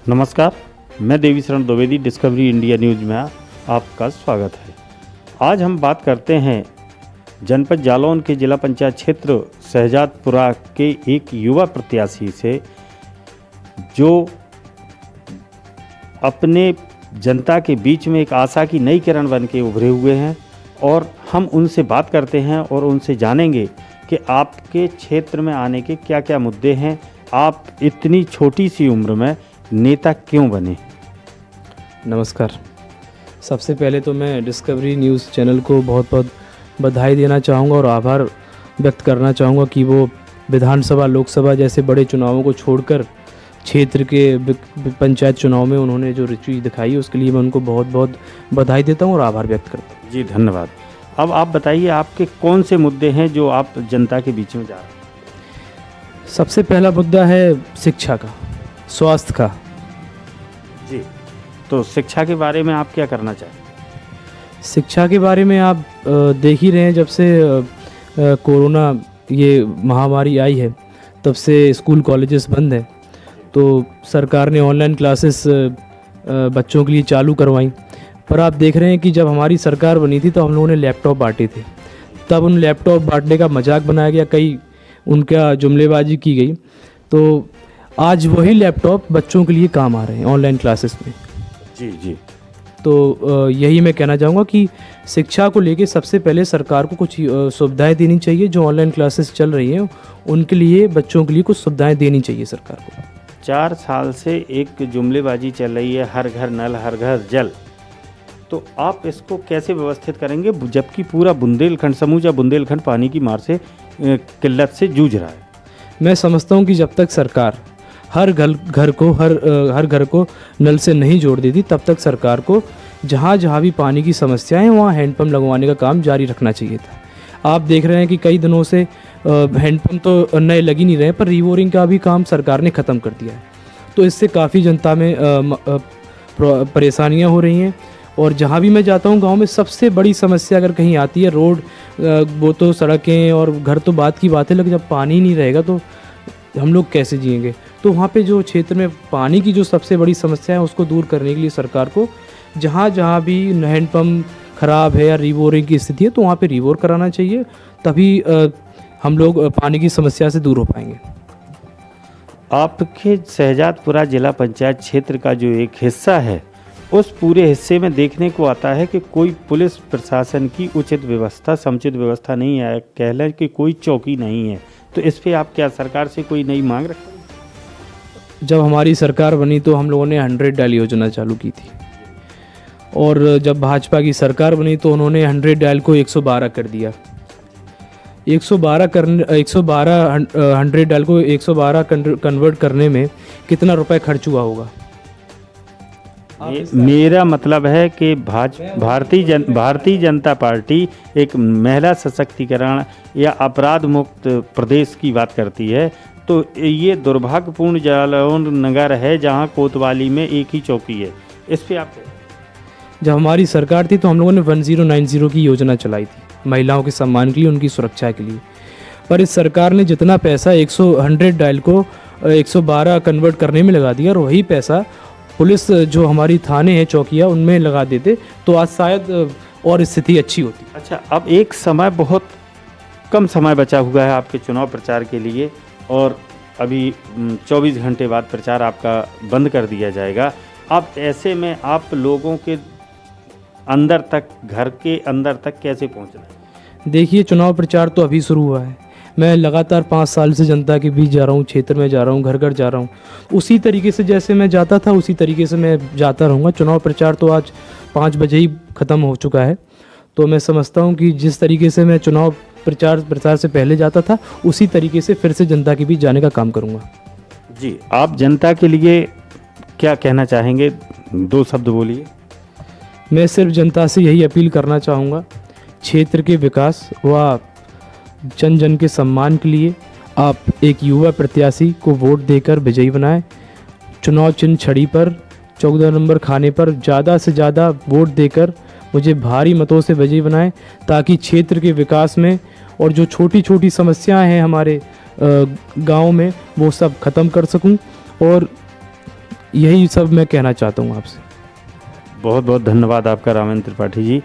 नमस्कार, मैं Devisharan Dwivedi discovery India news में आपका स्वागत है। आज हम बात करते हैं जनपद जालौन के जिला पंचायत क्षेत्र शहजादपुरा के एक युवा प्रत्याशी से, जो अपने जनता के बीच में एक आशा की नई किरण बन के उभरे हुए हैं। और हम उनसे बात करते हैं और उनसे जानेंगे कि आपके क्षेत्र में आने के क्या क्या मुद्दे हैं, आप इतनी छोटी सी उम्र में नेता क्यों बने। नमस्कार। सबसे पहले तो मैं डिस्कवरी न्यूज़ चैनल को बहुत बहुत बधाई देना चाहूँगा और आभार व्यक्त करना चाहूँगा कि वो विधानसभा लोकसभा जैसे बड़े चुनावों को छोड़कर क्षेत्र के पंचायत चुनाव में उन्होंने जो रुचि दिखाई, उसके लिए मैं उनको बहुत बहुत बधाई देता हूँ और आभार व्यक्त करता हूँ। जी धन्यवाद। अब आप बताइए, आपके कौन से मुद्दे हैं जो आप जनता के बीच में जा रहे हैं। सबसे पहला मुद्दा है शिक्षा का, स्वास्थ्य का। जी, तो शिक्षा के बारे में आप क्या करना चाहें। शिक्षा के बारे में आप देख ही रहे हैं, जब से कोरोना ये महामारी आई है तब से स्कूल कॉलेजेस बंद हैं। तो सरकार ने ऑनलाइन क्लासेस बच्चों के लिए चालू करवाई। पर आप देख रहे हैं कि जब हमारी सरकार बनी थी तो हम लोगों ने लैपटॉप बांटे थे, तब उन लैपटॉप बांटने का मजाक बनाया गया, कई उनका जुमलेबाजी की गई। तो आज वही लैपटॉप बच्चों के लिए काम आ रहे हैं ऑनलाइन क्लासेस में। जी जी। तो यही मैं कहना चाहूँगा कि शिक्षा को लेके सबसे पहले सरकार को कुछ सुविधाएं देनी चाहिए। जो ऑनलाइन क्लासेस चल रही हैं उनके लिए, बच्चों के लिए कुछ सुविधाएं देनी चाहिए सरकार को। 4 साल से एक जुमलेबाजी चल रही है, हर घर नल हर घर जल। तो आप इसको कैसे व्यवस्थित करेंगे, जबकि पूरा बुंदेलखंड, समूचा बुंदेलखंड पानी की मार से, किल्लत से जूझ रहा है। मैं समझता हूँ कि जब तक सरकार हर घर को नल से नहीं जोड़ देती, तब तक सरकार को जहाँ जहाँ भी पानी की समस्या है वहाँ हैंडपम्प लगवाने का काम जारी रखना चाहिए था। आप देख रहे हैं कि कई दिनों से हैंडपम्प तो नए लग ही नहीं रहे, पर रीबोरिंग का भी काम सरकार ने ख़त्म कर दिया है। तो इससे काफ़ी जनता में परेशानियाँ हो रही हैं। और जहाँ भी मैं जाता हूँ गांव में, सबसे बड़ी समस्या अगर कहीं आती है, रोड, वो तो सड़कें और घर तो बात की बात है, लेकिन जब पानी नहीं रहेगा तो हम लोग कैसे जिएंगे। तो वहाँ पे जो क्षेत्र में पानी की जो सबसे बड़ी समस्या है, उसको दूर करने के लिए सरकार को जहाँ जहाँ भी हैंडपम्प ख़राब है या रीबोरिंग की स्थिति है, तो वहाँ पे रीबोर कराना चाहिए। तभी हम लोग पानी की समस्या से दूर हो पाएंगे। आपके शहजादपुरा जिला पंचायत क्षेत्र का जो एक हिस्सा है, उस पूरे हिस्से में देखने को आता है कि कोई पुलिस प्रशासन की उचित व्यवस्था, समुचित व्यवस्था नहीं है, कह लें कि कोई चौकी नहीं है। तो इस पे आप क्या सरकार से कोई नई मांग रखते हैं। जब हमारी सरकार बनी तो हम लोगों ने 100 डायल योजना चालू की थी, और जब भाजपा की सरकार बनी तो उन्होंने 100 डायल को 112 कर दिया। 100 डायल को 112 कन्वर्ट करने में कितना रुपए खर्च हुआ होगा। मेरा मतलब है कि भारतीय जनता पार्टी एक महिला सशक्तिकरण या अपराध मुक्त प्रदेश की बात करती है। तो ये दुर्भाग्यपूर्ण जालौन नगर है जहां कोतवाली में एक ही चौकी है। इस पे आप, जब हमारी सरकार थी तो हम लोगों ने 1090 की योजना चलाई थी, महिलाओं के सम्मान के लिए, उनकी सुरक्षा के लिए। पर इस सरकार ने जितना पैसा 100 डायल को 112 कन्वर्ट करने में लगा दिया, और वही पैसा पुलिस जो हमारी थाने हैं, चौकियाँ, उनमें लगा देते तो आज शायद और स्थिति अच्छी होती। अच्छा, अब एक समय, बहुत कम समय बचा हुआ है आपके चुनाव प्रचार के लिए, और अभी 24 घंटे बाद प्रचार आपका बंद कर दिया जाएगा। अब ऐसे में आप लोगों के अंदर तक, घर के अंदर तक कैसे पहुंचना है। देखिए, चुनाव प्रचार तो अभी शुरू हुआ है। मैं लगातार 5 साल से जनता के बीच जा रहा हूँ, क्षेत्र में जा रहा हूँ, घर घर जा रहा हूँ। उसी तरीके से जैसे मैं जाता था उसी तरीके से मैं जाता रहूँगा। चुनाव प्रचार तो आज 5 बजे ही ख़त्म हो चुका है। तो मैं समझता हूँ कि जिस तरीके से मैं चुनाव प्रचार से पहले जाता था, उसी तरीके से फिर से जनता के बीच जाने का काम करूँगा। जी, आप जनता के लिए क्या कहना चाहेंगे, 2 शब्द बोलिए। मैं सिर्फ जनता से यही अपील करना चाहूँगा, क्षेत्र के विकास व जन जन के सम्मान के लिए आप एक युवा प्रत्याशी को वोट देकर विजयी बनाएं। चुनाव चिन्ह छड़ी पर 14 नंबर खाने पर ज़्यादा से ज़्यादा वोट देकर मुझे भारी मतों से विजयी बनाएं, ताकि क्षेत्र के विकास में और जो छोटी छोटी समस्याएं हैं हमारे गांव में, वो सब ख़त्म कर सकूं और यही सब मैं कहना चाहता हूँ आपसे। बहुत बहुत धन्यवाद आपका रामेंद्र त्रिपाठी जी।